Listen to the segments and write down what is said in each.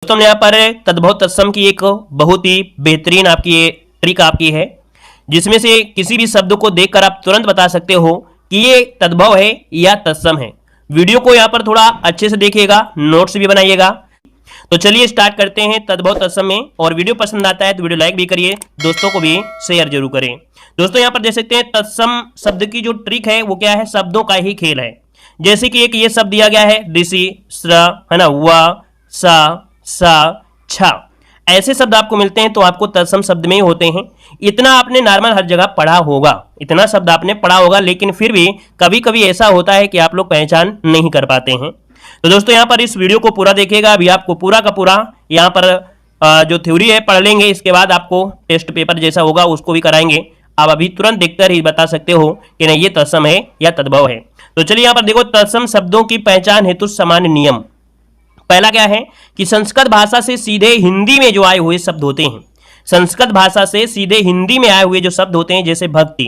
दोस्तों ने यहाँ पर तद्भव तत्सम की एक बहुत ही बेहतरीन आपकी ये ट्रिक आपकी है, जिसमें से किसी भी शब्द को देखकर आप तुरंत बता सकते हो कि ये तद्भव है या तत्सम है। वीडियो को यहाँ पर थोड़ा अच्छे से देखिएगा, नोट्स भी बनाइएगा। तो चलिए स्टार्ट करते हैं तद्भव तत्सम में। और वीडियो पसंद आता है तो वीडियो लाइक भी करिए, दोस्तों को भी शेयर जरूर करें। दोस्तों यहाँ पर देख सकते हैं तत्सम शब्द की जो ट्रिक है वो क्या है, शब्दों का ही खेल है। जैसे कि एक ये शब्द दिया गया है ऋषि, श्र, है ना, व, सा, छा, ऐसे शब्द आपको मिलते हैं तो आपको तत्सम शब्द में ही होते हैं। इतना आपने नॉर्मल हर जगह पढ़ा होगा, इतना शब्द आपने पढ़ा होगा, लेकिन फिर भी कभी कभी ऐसा होता है कि आप लोग पहचान नहीं कर पाते हैं। तो दोस्तों यहाँ पर इस वीडियो को पूरा देखिएगा। अभी आपको पूरा का पूरा यहाँ पर जो थ्योरी है पढ़ लेंगे, इसके बाद आपको टेस्ट पेपर जैसा होगा उसको भी कराएंगे। आप अभी तुरंत देखकर ही बता सकते हो कि नहीं ये तत्सम है या तद्भव है। तो चलिए यहाँ पर देखो, तत्सम शब्दों की पहचान हेतु सामान्य नियम। पहला क्या है कि संस्कृत भाषा से सीधे हिंदी में जो आए हुए शब्द होते हैं, संस्कृत भाषा से सीधे हिंदी में आए हुए जो शब्द होते हैं, जैसे भक्ति,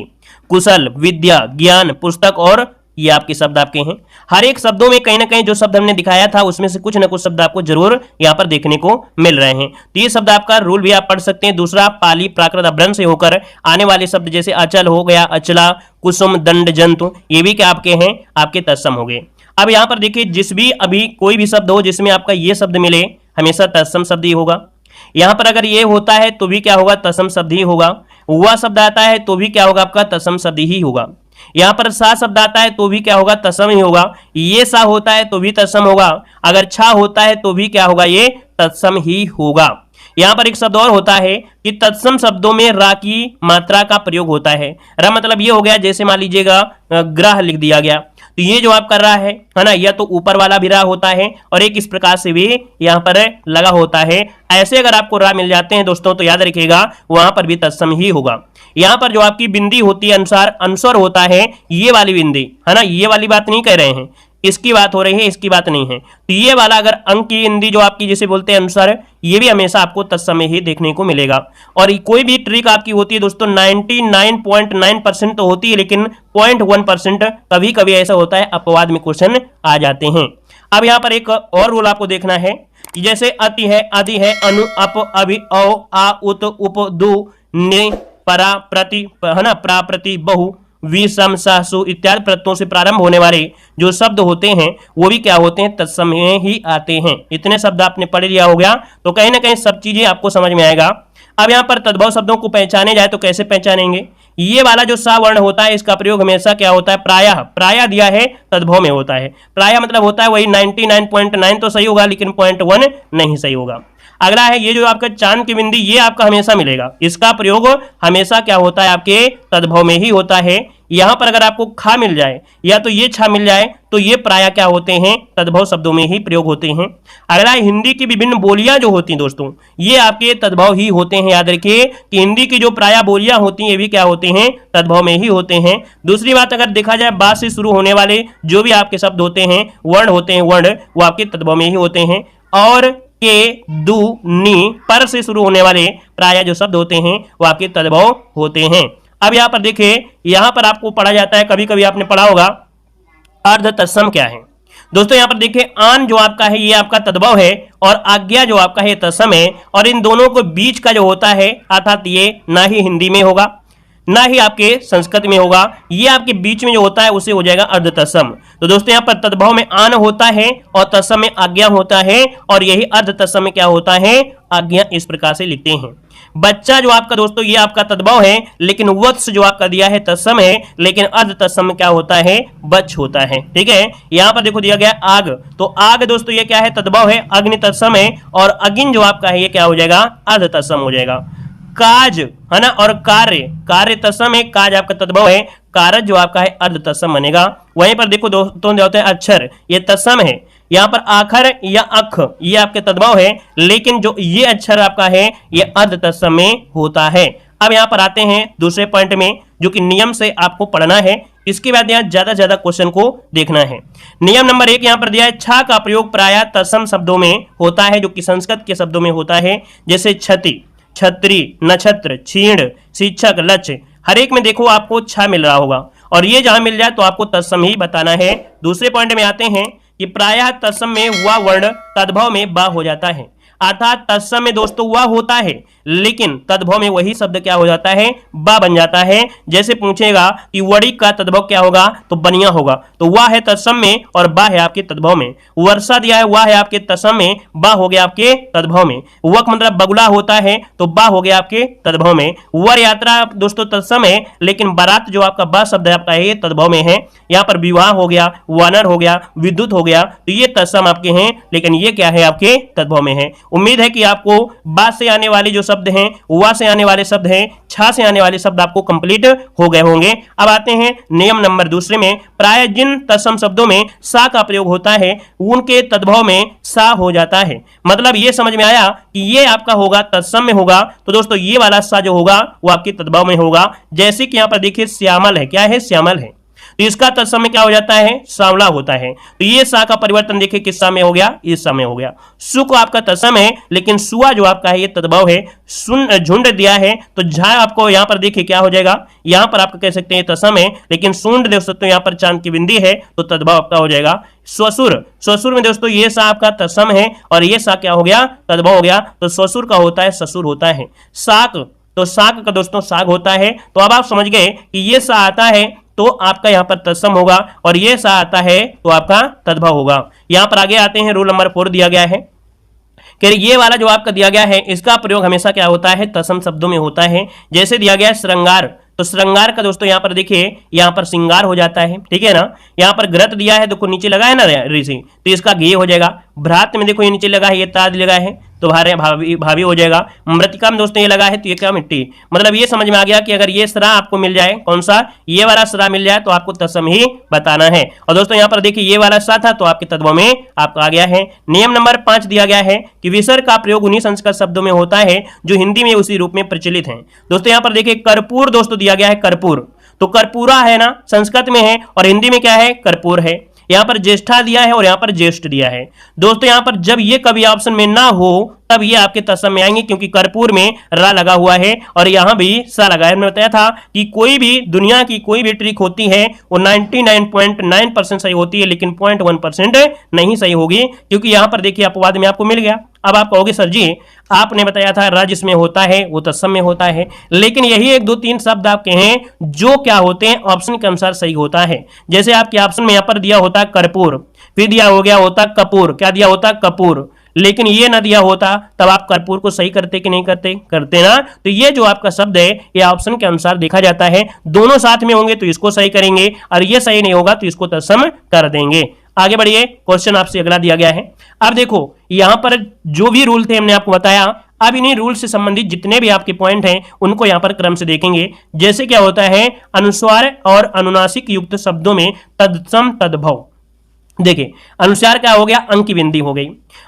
कुशल, विद्या, ज्ञान, पुस्तक, और ये आपके शब्द आपके हैं। हर एक शब्दों में कहीं ना कहीं जो शब्द हमने दिखाया था उसमें से कुछ ना कुछ शब्द आपको जरूर यहाँ पर देखने को मिल रहे हैं। तो ये शब्द आपका रूल भी आप पढ़ सकते हैं। दूसरा, पाली प्राकृत अपभ्रंश से होकर आने वाले शब्द जैसे अचल हो गया, अचला, कुसुम, दंड, जंतु, ये भी क्या आपके हैं, आपके तत्सम हो गए। अब यहाँ पर देखिए, जिस भी अभी कोई भी शब्द हो जिसमें आपका ये शब्द मिले, हमेशा तत्सम शब्द ही होगा। यहाँ पर अगर ये होता है तो भी क्या होगा, तत्सम शब्द ही होगा। हुआ शब्द आता है तो भी क्या होगा, आपका तत्सम शब्द ही होगा। यहाँ पर सा शब्द आता है तो भी क्या होगा, तत्सम ही होगा। ये सा होता है तो भी तत्सम होगा। अगर छा होता है तो भी क्या होगा, ये तत्सम ही होगा। यहाँ पर एक शब्द और होता है कि तत्सम शब्दों में रा की मात्रा का प्रयोग होता है। रा मतलब ये हो गया, जैसे मान लीजिएगा ग्रह लिख दिया गया, तो ये जो आप कर रहा है ना, यह तो ऊपर वाला भी रा होता है और एक इस प्रकार से भी यहाँ पर लगा होता है। ऐसे अगर आपको रा मिल जाते हैं दोस्तों तो याद रखिएगा वहां पर भी तत्सम ही होगा। यहाँ पर जो आपकी बिंदी होती है, अनुस्वर होता है, ये वाली बिंदी है ना, ये वाली बात नहीं कह रहे हैं, इसकी बात हो रही है, इसकी बात नहीं है। तो ये वाला अगर अंक की बिंदी जो आपकी जिसे बोलते हैं अनुसार, ये भी हमेशा आपको तत्सम में ही देखने को मिलेगा। और कोई भी ट्रिक आपकी होती है दोस्तों 99.9% तो होती है, लेकिन 0.1% कभी कभी ऐसा होता है अपवाद में क्वेश्चन आ जाते हैं। अब यहाँ पर एक और रूल आपको देखना है कि जैसे अति है, अधि है, अनु, अप, अभि, औ, आ, उत, उप, दु, नि, परा, प्रति, है ना, प्रा, प्रति, बहु, वि, सम, सा, सु इत्यादि प्रत्ययों से प्रारंभ होने वाले जो शब्द होते हैं वो भी क्या होते हैं, तत्सम में ही आते हैं। इतने शब्द आपने पढ़ लिया हो गया तो कहीं ना कहीं सब चीजें आपको समझ में आएगा। अब यहाँ पर तद्भव शब्दों को पहचाने जाए तो कैसे पहचानेंगे, ये वाला जो सा वर्ण होता है इसका प्रयोग हमेशा क्या होता है, प्रायः दिया है तद्भव में होता है। प्रायः मतलब होता है वही 99.9 तो सही होगा, लेकिन 0.1 नहीं सही होगा। अगला है ये जो आपका चांद की बिंदी, ये आपका हमेशा मिलेगा, इसका प्रयोग हमेशा क्या होता है, आपके तद्भव में ही होता है। यहां पर अगर आपको खा मिल जाए या तो ये छा मिल जाए तो ये प्रायः क्या होते हैं, तद्भव शब्दों में ही प्रयोग होते हैं। अगला है हिंदी की विभिन्न बोलियां जो होती हैं दोस्तों, ये आपके तद्भव ही होते हैं। याद रखिए कि हिंदी की जो प्रायः बोलियां होती हैं ये भी क्या होते हैं, तद्भव में ही होते हैं। दूसरी बात, अगर देखा जाए बा से शुरू होने वाले जो भी आपके शब्द होते हैं, वर्ण होते हैं, वर्ण वो आपके तद्भव में ही होते हैं। और के, दु, नी, पर से शुरू होने वाले प्रायः जो शब्द होते हैं वो आपके तद्भव होते हैं। अब यहाँ पर देखिए, यहाँ पर आपको पढ़ा जाता है, कभी कभी आपने पढ़ा होगा अर्ध तत्सम क्या है। दोस्तों यहाँ पर देखिए, आन जो आपका है ये आपका तद्भव है और आज्ञा जो आपका है तत्सम है। और इन दोनों को बीच का जो होता है, अर्थात ये ना ही हिंदी में होगा ना ही आपके संस्कृत में होगा, ये आपके बीच में जो होता है उसे हो जाएगा अर्ध तत्सम। तो दोस्तों यहाँ पर तद्भव में आन होता है और तत्सम में आज्ञा होता है, और यही अर्ध तत्सम में क्या होता है, आज्ञा। इस प्रकार से लिखते हैं। बच्चा जो आपका दोस्तों ये आपका तद्भव है, लेकिन वत्स जो आपका दिया है तत्सम है, लेकिन अर्ध तत्सम में क्या होता है, बच्च होता है। ठीक है, यहाँ पर देखो दिया गया आग, तो आग दोस्तों ये क्या है, तद्भव है, अग्नि तत्सम है, और अगिन जो आपका है ये क्या हो जाएगा, अर्ध तत्सम हो जाएगा। काज है ना, और कार्य तत्सम है, काज आपका तद्भव है, कारज जो आपका है अर्ध तत्सम बनेगा। वहीं पर देखो दोस्तों होते हैं अक्षर, ये तत्सम है। यहाँ पर आखर या अख ये आपके तद्भव है, लेकिन जो ये अक्षर आपका है ये अर्ध तत्सम में होता है। अब यहाँ पर आते हैं दूसरे पॉइंट में, जो कि नियम से आपको पढ़ना है। इसके बाद यहाँ ज्यादा ज्यादा क्वेश्चन को देखना है। नियम नंबर 1 यहाँ पर दिया है, छा का प्रयोग प्रायः तत्सम शब्दों में होता है, जो कि संस्कृत के शब्दों में होता है, जैसे छति, छत्री, नक्षत्र, क्षीण, शिक्षक, लक्ष्य। हर एक में देखो आपको छा मिल रहा होगा, और ये जहां मिल जाए तो आपको तत्सम ही बताना है। दूसरे पॉइंट में आते हैं कि प्रायः तत्सम में हुआ वर्ण तद्भव में बा हो जाता है। अर्थात तत्सम में दोस्तों वह होता है, लेकिन तद्भव में वही शब्द क्या हो जाता है, बा बन जाता है। जैसे पूछेगा कि वड़ी का तद्भव क्या होगा, तो बनिया होगा, तो वह है तत्सम में और बा है आपके तद्भव में। वर्षा दिया है, वह है आपके तत्सम में, बा हो गया आपके तद्भव में। वक मतलब बगुला होता है, तो बा हो गया आपके तद्भव में। वर यात्रा दोस्तों तत्सम है, लेकिन बारात जो आपका बा शब्द है आपका ये तद्भव में है। यहाँ पर विवाह हो गया, वानर हो गया, विद्युत हो गया, तो ये तत्सम आपके हैं, लेकिन ये क्या है आपके तद्भव में है। उम्मीद है कि आपको बा से आने वाले जो शब्द हैं, वा से आने वाले शब्द हैं, छा से आने वाले शब्द आपको कंप्लीट हो गए होंगे। अब आते हैं नियम नंबर दूसरे में। प्राय जिन तत्सम शब्दों में सा का प्रयोग होता है उनके तद्भव में सा हो जाता है। मतलब ये समझ में आया कि ये आपका होगा तत्सम में होगा, तो दोस्तों ये वाला सा जो होगा वो आपके तद्भव में होगा। जैसे कि यहां पर देखिए श्यामल है, क्या है, श्यामल है, तो इसका तत्सम में क्या हो जाता है, सांवला होता है। तो ये सा का परिवर्तन देखिए किस सा में हो गया, इस सा में हो गया। सु को आपका तत्सम है, लेकिन सुआ जो आपका है ये तद्भव है। सुन झुंड दिया है, तो झा आपको यहां पर देखिए क्या हो जाएगा, यहां पर आप कह सकते हैं तत्सम है, लेकिन सूंड देख सकते हो यहां पर चांद की बिंदी है, तो तद्भव आपका हो जाएगा स्वसुर। स्वसुर में दोस्तों ये सा आपका तत्सम है और ये सा क्या हो गया, तद्भव हो गया। तो स्वसुर का होता है ससुर होता है। साक, तो साक का दोस्तों साग होता है। तो अब आप समझ गए कि ये सा आता है तो आपका यहां पर तत्सम होगा, और ये सा आता है तो आपका तद्भव होगा। यहां पर आगे आते हैं, रूल नंबर 4 दिया गया है कि ये वाला जो आपका दिया गया है इसका प्रयोग हमेशा क्या होता है, तत्सम शब्दों में होता है। जैसे दिया गया है श्रृंगार, तो श्रृंगार का दोस्तों यहां पर देखिए यहां पर श्रृंगार हो जाता है, ठीक है ना। यहां पर ग्रत दिया है, देखो नीचे लगा है ना ऋषि, तो इसका गे हो जाएगा। भ्रात में देखो ये नीचे लगा है, ये ताद लगा है, तो भावी भावी हो जाएगा। मृतिका में दोस्तों ये लगा है, तो ये क्या, मिट्टी। मतलब ये समझ में आ गया कि अगर ये सरा आपको मिल जाए, कौन सा, ये वाला सरा मिल जाए, तो आपको तत्सम ही बताना है। और दोस्तों यहाँ पर देखिए ये वाला सा था, तो आपके तत्व में आपका आ गया है। नियम नंबर 5 दिया गया है कि विसर्ग का प्रयोग उन्हीं संस्कृत शब्दों में होता है जो हिंदी में उसी रूप में प्रचलित है। दोस्तों यहाँ पर देखिए कर्पूर दोस्तों दिया गया है, कर्पूर, तो कर्पूरा है ना, संस्कृत में है और हिंदी में क्या है, कर्पूर है। यहां पर ज्येष्ठा दिया है और यहां पर ज्येष्ठ दिया है। दोस्तों यहां पर जब ये कभी ऑप्शन में ना हो तब ये आपके तत्सम में आएंगे, क्योंकि कर्पूर में रा लगा हुआ है और यहां भी सा लगा है। मैंने बताया था कि कोई भी दुनिया की कोई भी ट्रिक होती है वो 99.9% सही होती है, लेकिन 0.1% नहीं सही होगी, क्योंकि यहां पर देखिए अपवाद में आपको मिल गया। अब आप कहोगे सर जी आपने बताया था राज्य इसमें होता है वो तत्सम में होता है, लेकिन यही 1 2 3 शब्द आपके हैं जो क्या होते हैं ऑप्शन के अनुसार सही होता है। जैसे आपके ऑप्शन में यहां पर दिया होता कर्पूर, फिर दिया हो गया होता कपूर, क्या दिया होता कपूर, लेकिन ये ना दिया होता तब आप कर्पूर को सही करते कि नहीं करते, करते ना। तो ये जो आपका शब्द है ये ऑप्शन के अनुसार देखा जाता है, दोनों साथ में होंगे तो इसको सही करेंगे और ये सही नहीं होगा तो इसको तत्सम कर देंगे। आगे बढ़िए, क्वेश्चन आपसे अगला दिया गया है। अब देखो यहां पर जो भी रूल थे हमने आपको बताया, अब इन्हीं रूल से संबंधित जितने भी आपके पॉइंट हैं उनको यहां पर क्रम से देखेंगे। जैसे क्या होता है, अनुस्वार और अनुनासिक युक्त शब्दों में तत्सम तद्भव। देखिए अनुसार क्या हो गया, अंक की बिंदी हो गई।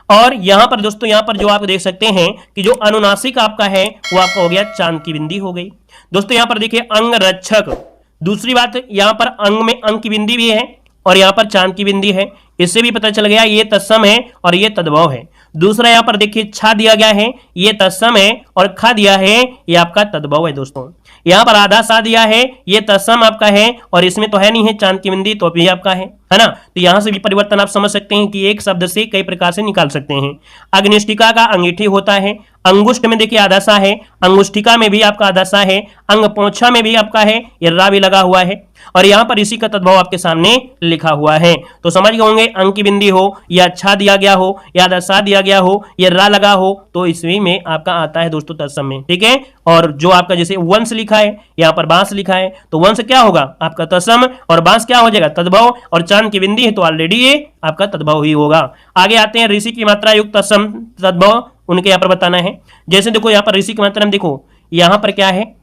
और यहां पर दोस्तों यहां पर जो आप देख सकते हैं कि जो अनुनासिक आपका है वो आपका हो गया चांद की बिंदी हो गई। दोस्तों यहां पर देखिए अंग रक्षक, दूसरी बात यहां पर अंग में अंक की बिंदी भी है और यहां पर चांद की बिंदी है, इससे भी पता चल गया ये तत्सम है और ये तद्भव है। दूसरा यहां पर देखिए छा दिया गया है, ये तत्सम है, और खा दिया है ये आपका तद्भव है। दोस्तों यहां पर आधा सा दिया है, ये तत्सम आपका है और इसमें तो है नहीं है चांद की बिंदी, तो भी आपका है ना। तो यहां से भी परिवर्तन आप समझ सकते हैं कि एक शब्द से कई प्रकार से निकाल सकते हैं। अग्निष्ठिका का अंगीठी होता है, अंगुष्ठ में देखिए आधा सा है, अंगुष्ठिका में भी आपका आधा सा है, अंग पोछा में भी आपका है, ये रा भी लगा हुआ है और यहां पर इसी का तद्भव आपके सामने लिखा हुआ है। तो समझ गए होंगे, अंक की बिंदी हो या अच्छा दिया गया हो या आधा सा दिया गया हो या रा लगा हो तो इसमें में आपका आता है दोस्तों तत्सम में, ठीक है। और जो आपका जैसे वंश लिखा है, यहाँ पर बांस लिखा है, तो वंश क्या होगा आपका तत्सम और बांस क्या हो जाएगा तद्भव, और चांद की बिंदी है तो ऑलरेडी ये आपका तद्भव ही होगा। आगे आते हैं ऋषि की मात्रा युक्त तत्सम तद्भव, उनके यहाँ पर बताना है। जैसे देखो यहाँ पर ऋषि की मात्रा में देखो यहाँ पर क्या है,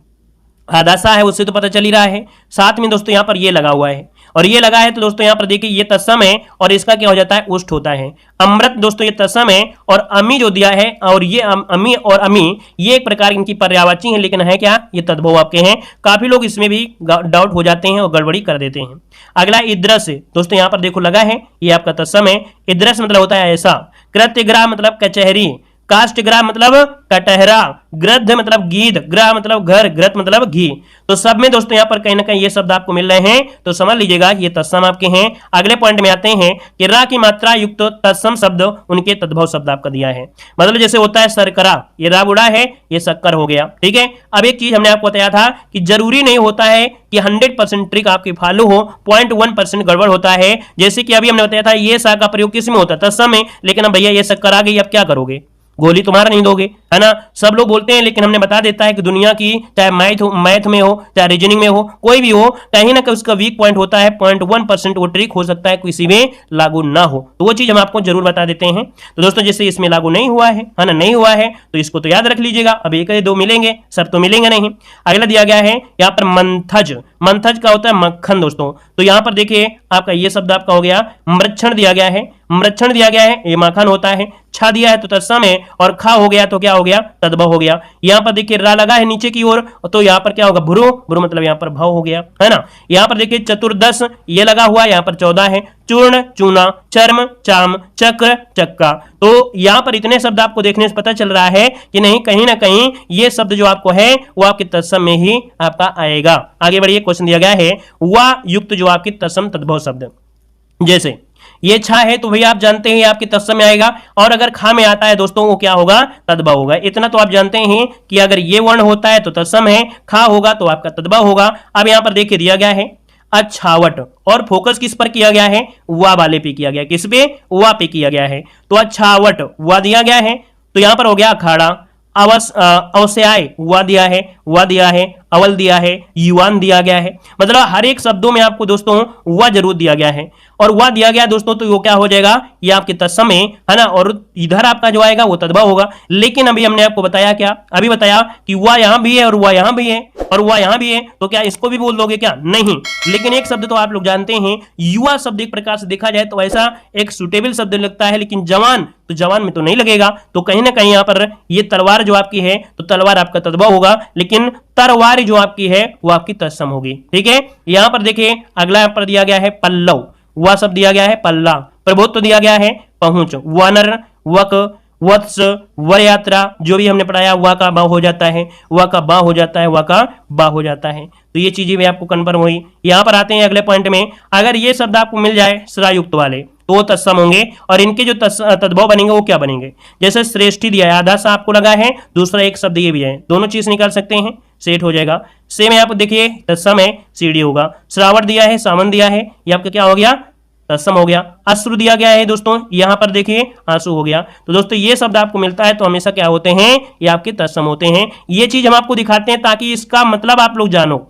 आधा सा है, उससे तो पता चल ही रहा है। साथ में दोस्तों यहाँ पर ये लगा हुआ है और ये लगा है, तो दोस्तों यहाँ पर देखिए ये तत्सम है और इसका क्या हो जाता है उष्ट होता है। अमृत दोस्तों ये तत्सम है और अमी जो दिया है, और ये अमी और अमी ये एक प्रकार इनकी पर्यायवाची है, लेकिन है क्या ये तद्भव आपके हैं। काफी लोग इसमें भी डाउट हो जाते हैं और गड़बड़ी कर देते हैं। अगला इद्रस, दोस्तों यहाँ पर देखो लगा है, ये आपका तत्सम है। इद्रस मतलब होता है ऐसा। कृत्यग्रह मतलब कचहरी, काष्ठग्राह मतलब कटहरा, गृध्र मतलब गीध, ग्रह मतलब घर, घृत मतलब घी। तो सब में दोस्तों यहाँ पर कहीं ना कहीं ये शब्द आपको मिल रहे हैं, तो समझ लीजिएगा ये तत्सम आपके हैं। अगले पॉइंट में आते हैं कि रा की मात्रा युक्त तत्सम शब्द उनके तद्भव शब्द आपका दिया है। मतलब जैसे होता है शर्करा, ये रा बुढ़ा है, ये शक्कर हो गया, ठीक है। अब एक चीज हमने आपको बताया था कि जरूरी नहीं होता है कि 100% ट्रिक आपकी फॉलो हो, 0.1% गड़बड़ होता है। जैसे कि अभी हमने बताया था ये सा का प्रयोग किस में होता है, तत्सम में, लेकिन अब भैया ये शक्कर आ गई, अब क्या करोगे, गोली तुम्हारा नहीं दोगे, है ना। सब लोग बोलते हैं, लेकिन हमने बता देता है कि दुनिया की चाहे मैथ में हो, चाहे रीजनिंग में हो, कोई भी हो, कहीं ना कहीं उसका वीक पॉइंट होता है, 0.1% वो ट्रिक हो सकता है किसी में लागू ना हो, तो वो चीज हम आपको जरूर बता देते हैं। तो दोस्तों जैसे इसमें लागू नहीं हुआ है ना, नहीं हुआ है, तो इसको तो याद रख लीजिएगा। अब एक दो मिलेंगे, सब तो मिलेंगे नहीं। अगला दिया गया है यहाँ पर मंथज, मंथज का होता है मक्खन दोस्तों। तो यहाँ पर देखिए आपका ये शब्द आपका हो गया मृक्षण दिया गया है, मृक्षण दिया गया है, ये माखन होता है। छा दिया है तो तत्सम है, और खा हो गया तो क्या हो गया, तद्भव हो गया। यहाँ पर देखिए रा लगा है नीचे की ओर, तो यहाँ पर क्या होगा, भ्रू, भ्रू मतलब यहाँ पर भव हो गया, है ना। यहाँ पर देखिए चतुर्दश ये लगा हुआ, यहाँ पर 14 है। चूर्ण, चूना, चर्म, चाम, चक्र, चक्का। तो यहाँ पर इतने शब्द आपको देखने से पता चल रहा है कि नहीं, कहीं ना कहीं ये शब्द जो आपको है वो आपके तत्सम में ही आपका आएगा। आगे बढ़िए, क्वेश्चन दिया गया है वा युक्त जो आपकी तत्सम तद्भव शब्द, जैसे ये छा है तो भैया आप जानते हैं आपके तत्सम में आएगा, और अगर खा में आता है दोस्तों वो क्या होगा, तद्भव होगा। इतना तो आप जानते हैं कि अगर ये वर्ण होता है तो तत्सम है, खा होगा तो आपका तद्भव होगा। अब यहां पर देखिए दिया गया है अच्छावट, और फोकस किस पर किया गया है, वा वाले पे किया गया, किस पे, वा पे किया गया है। तो अच्छावट वा दिया गया है, तो यहां पर हो गया अखाड़ा। अवश्याय हुआ दिया है, हुआ दिया है, अवल दिया है, युवान दिया गया है। मतलब हर एक शब्दों में आपको दोस्तों हुआ जरूर दिया गया है, और हुआ दिया गया दोस्तों, तो वो क्या हो जाएगा, ये आपके तत्सम है ना, और इधर आपका जो आएगा वो तद्भव होगा। लेकिन अभी हमने आपको बताया क्या, अभी बताया कि हुआ यहां भी है और हुआ यहां भी है और हुआ यहां भी है, तो क्या इसको भी बोल दोगे क्या, नहीं। लेकिन एक शब्द तो आप लोग जानते हैं, युवा शब्द एक प्रकार से देखा जाए तो ऐसा एक सुटेबल शब्द लगता है, लेकिन जवान, तो जवान में तो नहीं लगेगा। तो कहीं ना कहीं यहां पर ये तलवार जो आपकी है, तो तलवार आपका तद्भव होगा, लेकिन तरवार जो आपकी है वो आपकी तत्सम होगी, ठीक है। यहां पर देखिए अगला यहां पर दिया गया है पल्लव, वह शब्द दिया गया है पल्ला। प्रबोध तो दिया गया है पहुंच, वानर, वक, वत्स, वर यात्रा, जो भी हमने पढ़ाया वह का बा हो जाता है, वह का बा हो जाता है, वह का बा हो जाता है। तो ये चीजें भी आपको कन्फर्म हुई। यहां पर आते हैं अगले पॉइंट में, अगर ये शब्द आपको मिल जाए श्रायुक्त वाले तो वो तत्सम होंगे, और इनके जो तद्भव बनेंगे वो क्या बनेंगे, जैसे श्रेष्ठी दिया है, आधा सा आपको लगा है, दूसरा एक शब्द ये भी है, दोनों चीज निकाल सकते हैं, सेट हो जाएगा। सेम यहाँ पर देखिए तत्सम है, सीढ़ी होगा। श्रावण दिया है, सावन दिया है, ये आपका क्या हो गया, तत्सम हो गया। अश्रु दिया गया है दोस्तों, यहां पर देखिए आंसू हो गया। तो दोस्तों ये शब्द आपको मिलता है तो हमेशा क्या होते हैं, ये आपके तत्सम होते हैं। ये चीज हम आपको दिखाते हैं ताकि इसका मतलब आप लोग जानो,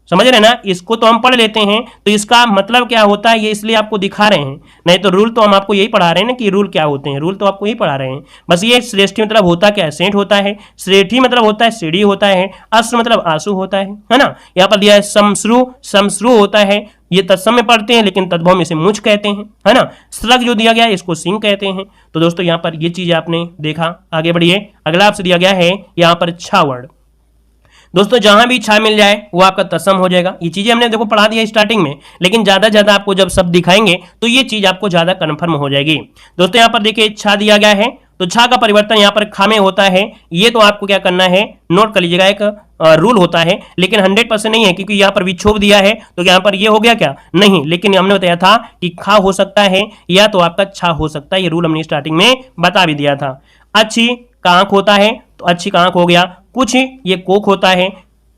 समझ रहे ना। इसको तो हम पढ़ लेते हैं, तो इसका मतलब क्या होता है ये इसलिए आपको दिखा रहे हैं, नहीं तो रूल तो हम आपको यही पढ़ा रहे हैं ना कि रूल क्या होते हैं, रूल तो आपको यही पढ़ा रहे हैं। बस ये श्रेष्ठी मतलब होता क्या है, सेंट होता है, श्रेठी मतलब होता है सीढ़ी होता है, अश्रु मतलब आंसू होता है ना। यहाँ पर दिया है समश्रु, समश्रु होता है, ये तत्सम में पढ़ते हैं लेकिन तद्भव में से मुझ कहते हैं, है ना। स्लग जो दिया गया है इसको सिंह कहते हैं। तो दोस्तों यहाँ पर ये चीज आपने देखा। आगे बढ़िए, अगला आपसे दिया गया है यहाँ पर छा वर्ड। दोस्तों जहां भी छा मिल जाए वो आपका तत्सम हो जाएगा। ये चीजें हमने देखो पढ़ा दिया स्टार्टिंग में, लेकिन ज्यादा आपको जब शब्द दिखाएंगे तो ये चीज आपको ज्यादा कन्फर्म हो जाएगी। दोस्तों यहाँ पर देखिए छा दिया गया है, तो छा का परिवर्तन यहाँ पर खा में होता है। ये तो आपको क्या करना है, नोट कर लीजिएगा, एक रूल होता है, लेकिन 100% नहीं है, क्योंकि यहाँ पर विक्षोभ दिया है तो यहाँ पर ये हो गया क्या, नहीं। लेकिन हमने बताया था कि खा हो सकता है या तो आपका छा हो सकता है, ये रूल हमने स्टार्टिंग में बता भी दिया था। अच्छी का आंख होता है तो अच्छी का आंख हो गया। कुछ ये कोक होता है,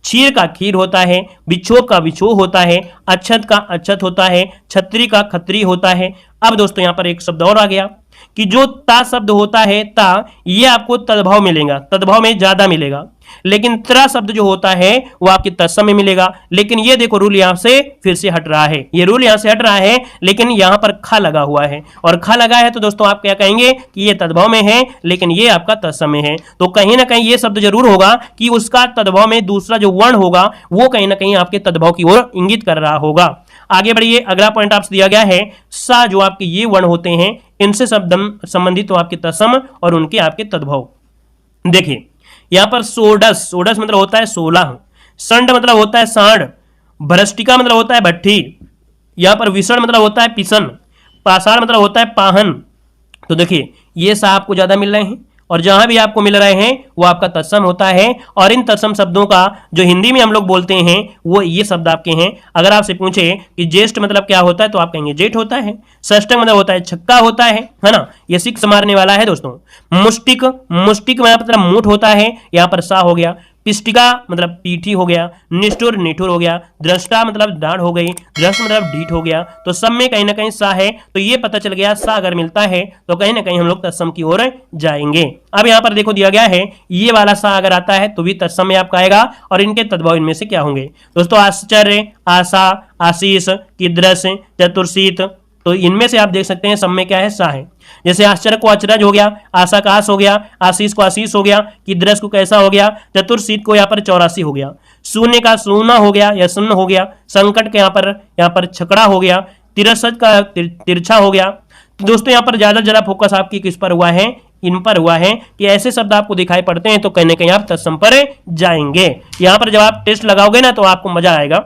क्षीर का खीर होता है, विक्षोभ का विक्षोभ होता है, अक्षत का अक्षत होता है, छत्री का खत्री होता है। अब दोस्तों यहाँ पर एक शब्द और आ गया कि जो ता शब्द होता है, ता, ये आपको तद्भव मिलेगा, तद्भव में ज्यादा मिलेगा, लेकिन त्रा शब्द जो होता है वो आपके तत्सम में मिलेगा। लेकिन ये देखो रूल यहां से फिर से हट रहा है, ये रूल यहां से हट रहा है, लेकिन यहां पर खा लगा हुआ है, और खा लगा है तो दोस्तों आप क्या कहेंगे कि ये तद्भव में है, लेकिन ये आपका तत्सम में है। तो कहीं ना कहीं ये शब्द जरूर होगा कि उसका तद्भव में दूसरा जो वर्ण होगा वो कहीं ना कहीं आपके तद्भव की ओर इंगित कर रहा होगा। आगे बढ़िए, अगला पॉइंट आपसे दिया गया है सा, जो आपके ये वर्ण होते हैं इनसे शब्द संबंधित तो आपके तत्सम और उनके आपके तद्भव। देखिए यहां पर सोडस, सोडस मतलब होता है 16, संड मतलब होता है सांड, भ्रष्टिका मतलब होता है भट्ठी, यहां पर विषण मतलब होता है पिसन, पाषाण मतलब होता है पाहन। तो देखिए ये सा आपको ज्यादा मिल रहे हैं, और जहां भी आपको मिल रहे हैं वो आपका तत्सम होता है। और इन तत्सम शब्दों का जो हिंदी में हम लोग बोलते हैं वो ये शब्द आपके हैं। अगर आपसे पूछे कि ज्येष्ठ मतलब क्या होता है तो आप कहेंगे जेठ होता है। षष्ठक मतलब होता है छक्का होता है ना, ये सिक्स मारने वाला है दोस्तों। मुष्टिक, मुष्टिक में मतलब मुठ होता है, यहां पर सा हो गया। पिष्टिका मतलब पीठी हो गया। निष्ठुर निठुर हो गया। दृष्टा मतलब दाढ़ हो गई। दृष्ट मतलब डीठ हो गया। तो सब में कहीं ना कहीं सा है, तो ये पता चल गया सा अगर मिलता है तो कहीं ना कहीं हम लोग तत्सम की ओर जाएंगे। अब यहाँ पर देखो दिया गया है ये वाला सा अगर आता है तो भी तत्सम में आपका आएगा। और इनके तद्भव इनमें से क्या होंगे दोस्तों? आश्चर्य, आशा, आशीष, कीदृश, चतुर्शीत, तो इनमें से आप देख सकते हैं सब में क्या है? सा है। जैसे आश्चर्य को अचरज हो गया, आशा का आस हो गया, आशीष को आशीष हो गया, किदृश को कैसा हो गया, चतुर्शीत को यहाँ पर 84 हो गया, शून्य का शून्य हो गया या शून्य हो गया, संकट के यहाँ पर छकड़ा हो गया, तिरसठ का तिरछा हो गया। तो दोस्तों यहाँ पर ज्यादा फोकस आपकी किस पर हुआ है? इन पर हुआ है कि ऐसे शब्द आपको दिखाई पड़ते हैं तो कहीं ना कहीं आप तत्सम पर जाएंगे। यहाँ पर जब आप टेस्ट लगाओगे ना तो आपको मजा आएगा।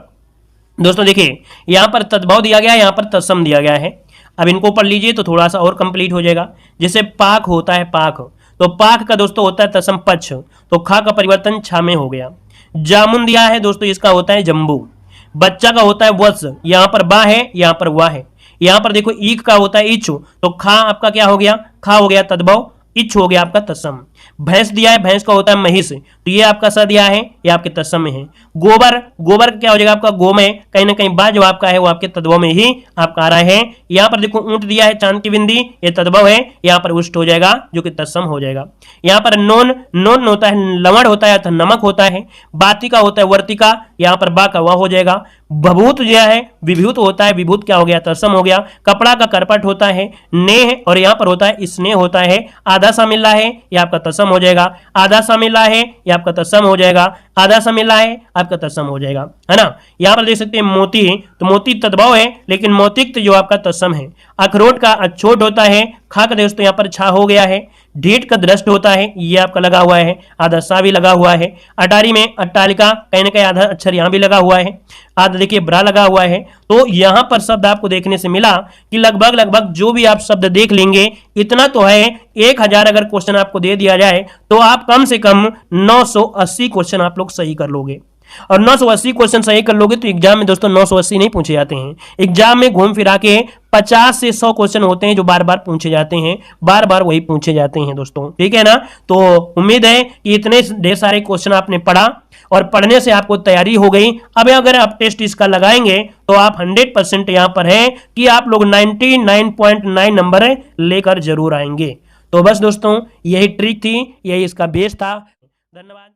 दोस्तों देखिए यहां पर तद्भव दिया गया है, यहां पर तत्सम दिया गया है। अब इनको पढ़ लीजिए तो थोड़ा सा और कंप्लीट हो जाएगा। जैसे पाक होता है, पाक, तो पाक का दोस्तों होता है तत्सम पक्ष, तो खा का परिवर्तन छा में हो गया। जामुन दिया है दोस्तों, इसका होता है जम्बू। बच्चा का होता है वत्स, यहां पर बा है, यहां पर वाह है। यहां पर देखो ईख का होता है इच्छु, तो खा आपका क्या हो गया? खा हो गया तद्भव, इच्छ हो गया आपका तत्सम। भैंस दिया है, भैंस का होता है महिष, तो ये आपका स दिया है, ये आपके तत्सम में है। गोबर, गोबर क्या हो जाएगा आपका? गो में, कहीं ना कहीं बा जो आपका है वो आपके तद्भव में ही आपका आ रहा है। यहाँ पर देखो ऊंट दिया है, चांद की बिंदी, ये तद्भव है, यहाँ पर उष्ट हो जाएगा जो कि तत्सम हो जाएगा। यहाँ पर नोन, नोन होता है लवण होता है अर्थात नमक होता है। बाती का होता है वर्तिका, यहाँ पर बा का वह हो जाएगा। भभूत जो है विभूत होता है, विभूत क्या हो गया? तत्सम हो गया। कपड़ा का करपट होता है नेह, और यहाँ पर होता है स्नेह होता है। आधा सा मिला है ये आपका तत्सम हो जाएगा। आधा सा मिला है ये आपका तत्सम हो जाएगा। आधा सा मिला है आपका तत्सम हो जाएगा, है ना। यहाँ पर देख सकते हैं मोती, तो मोती तद्भव है लेकिन मोतिक्त जो आपका तत्सम है। अखरोट का अछोट होता है, खा का दोस्तों यहाँ पर छा हो गया है। ढीठ का दृष्ट होता है, ये आपका लगा हुआ है, आधा सा भी लगा हुआ है। अटारी में अट्टालिका, कहीं ना कहीं आधा अक्षर यहाँ भी लगा हुआ है, आधा देखिए ब्रा लगा हुआ है। तो यहाँ पर शब्द आपको देखने से मिला कि लगभग जो भी आप शब्द देख लेंगे इतना तो है। 1000 अगर क्वेश्चन आपको दे दिया जाए तो आप कम से कम 980 क्वेश्चन आप लोग सही कर लोगे। और 980 क्वेश्चन सही कर लोगे तो एग्जाम में दोस्तों 980 नहीं पूछे जाते हैं। एग्जाम में घूम फिरा के 50 से 100 क्वेश्चन होते हैं जो बार बार पूछे जाते हैं, बार बार वही पूछे जाते हैं दोस्तों, ठीक है ना। तो उम्मीद है कि इतने ढेर सारे क्वेश्चन आपने पढ़ा और पढ़ने से आपको तैयारी हो गई। अब अगर आप टेस्ट इसका लगाएंगे तो आप 100% यहां पर है कि आप लोग 99.9 नंबर लेकर जरूर आएंगे। तो बस दोस्तों यही ट्रिक थी, यही इसका बेस था। धन्यवाद।